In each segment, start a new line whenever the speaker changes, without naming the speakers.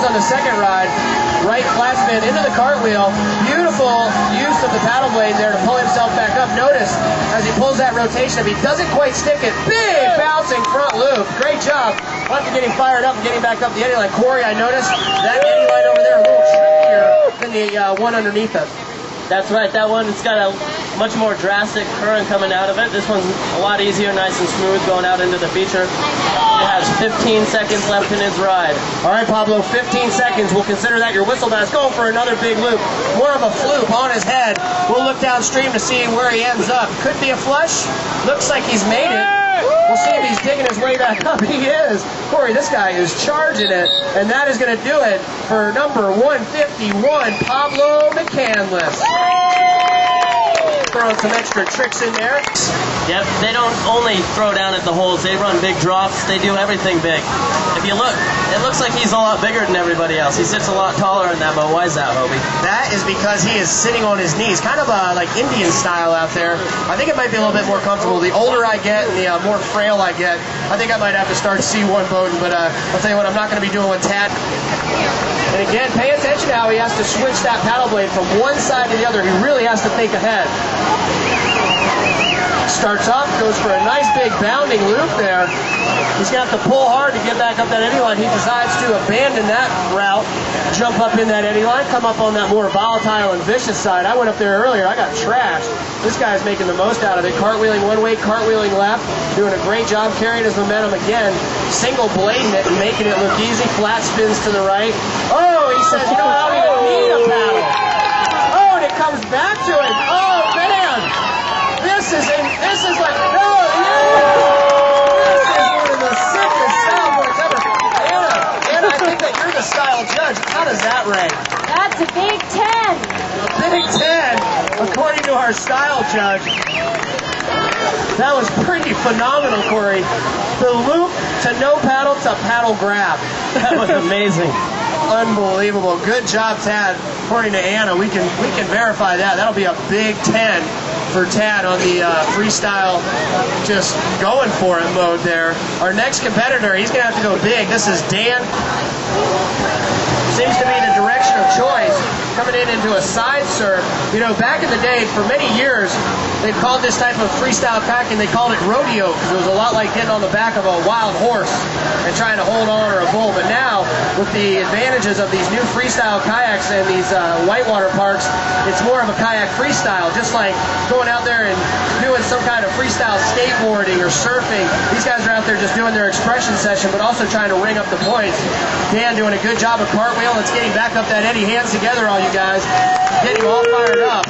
on the second ride. Right flat spin into the cartwheel. Beautiful use of the paddle blade there to pull himself back up. Notice as he pulls that rotation, if he doesn't quite stick it, big bouncing front loop. Great job. We'll have to get him fired up and get him back up the eddy line. Corey, I noticed that eddy line over there a little trickier than the one underneath us.
That's right, that one, it's got a much more drastic current coming out of it. This one's a lot easier, nice and smooth going out into the feature. It has 15 seconds left in its ride.
All right, Pablo, 15 seconds. We'll consider that your whistle bass. Going for another big loop. More of a fluke on his head. We'll look downstream to see where he ends up. Could be a flush. Looks like he's made it. We'll see if he's digging his way back up. He is. Corey, this guy is charging it. And that is going to do it for number 151, Pablo McCandless. Throwing some extra tricks in there.
Yep, they don't only throw down at the holes, they run big drops, they do everything big. If you look, it looks like he's a lot bigger than everybody else. He sits a lot taller in that boat. Why is that, Hobie?
That is because he is sitting on his knees, kind of like Indian style out there. I think it might be a little bit more comfortable. The older I get and the more frail I get, I think I might have to start C1 boating, but I'll tell you what, I'm not going to be doing with Tad. And again, pay attention to how he has to switch that paddle blade from one side to the other. He really has to think ahead. Starts off, goes for a nice big bounding loop there. He's going to have to pull hard to get back up that eddy line. He decides to abandon that route, jump up in that eddy line, come up on that more volatile and vicious side. I went up there earlier. I got trashed. This guy's making the most out of it. Cartwheeling one way, cartwheeling left. Doing a great job carrying his momentum again. Single blading it and making it look easy. Flat spins to the right. Oh, he says, you know, I don't even need a paddle. Oh, and it comes back to him. Oh, man. This is like, no, this is one of the sickest soundboards ever. Anna, I think that you're the style judge. How does that rank?
That's a Big 10.
A Big 10, according to our style judge. That was pretty phenomenal, Corey. The loop to no paddle to paddle grab.
That was amazing.
Unbelievable. Good job, Tad. According to Anna, we can verify that. That'll be a Big 10 for Tad on the freestyle, just going for it mode there. Our next competitor, he's going to have to go big. This is Dan. Seems to be the direction of choice. Coming into a side surf. You know, back in the day, for many years, they called this type of freestyle kayaking, they called it rodeo, because it was a lot like getting on the back of a wild horse and trying to hold on or a bull. But now, with the advantages of these new freestyle kayaks and these whitewater parks, it's more of a kayak freestyle, just like going out there and doing some kind of freestyle skateboarding or surfing. These guys are out there just doing their expression session, but also trying to ring up the points. Dan doing a good job of cartwheel. Let's get him back up that eddy. Hands together, all you guys. Get him all fired up.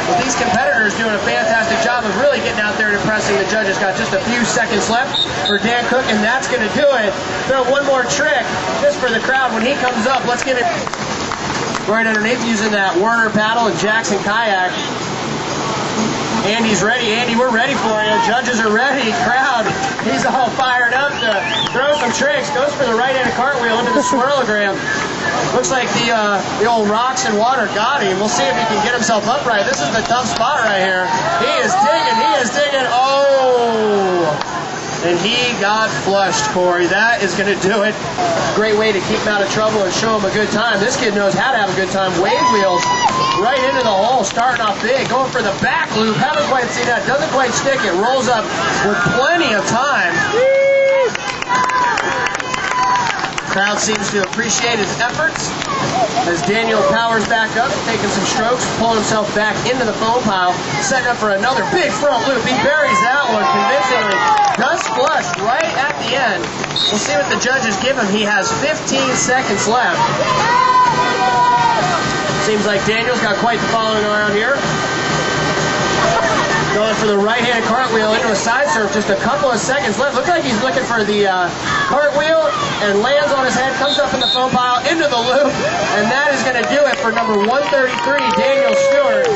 Well, these competitors doing a fantastic job of really getting out there and impressing the judges. Got just a few seconds left for Dan Cook, and that's going to do it. Throw one more trick just for the crowd. When he comes up, let's get it right underneath using that Werner paddle and Jackson kayak. Andy's ready. Andy, we're ready for you. Judges are ready. Crowd, he's all fired up to throw some tricks. Goes for the right-handed cartwheel into the swirlogram. Looks like the old rocks and water got him. We'll see if he can get himself upright. This is the tough spot right here. He is digging. He is digging. Oh! And he got flushed, Corey. That is going to do it. Great way to keep him out of trouble and show him a good time. This kid knows how to have a good time. Wave wheels right into the hole, starting off big, going for the back loop. Haven't quite seen that. Doesn't quite stick. It rolls up with plenty of time. Crowd seems to appreciate his efforts as Daniel powers back up, taking some strokes, pulling himself back into the foam pile, setting up for another big front loop. He buries that one convincingly. Does flush right at the end. We'll see what the judges give him. He has 15 seconds left. Seems like Daniel's got quite the following around here. Going for the right-handed cartwheel into a side surf. Just a couple of seconds left. Looks like he's looking for the cartwheel and lands on his head, comes up in the foam pile, into the loop, and that is going to do it for number 133, Daniel Stewart.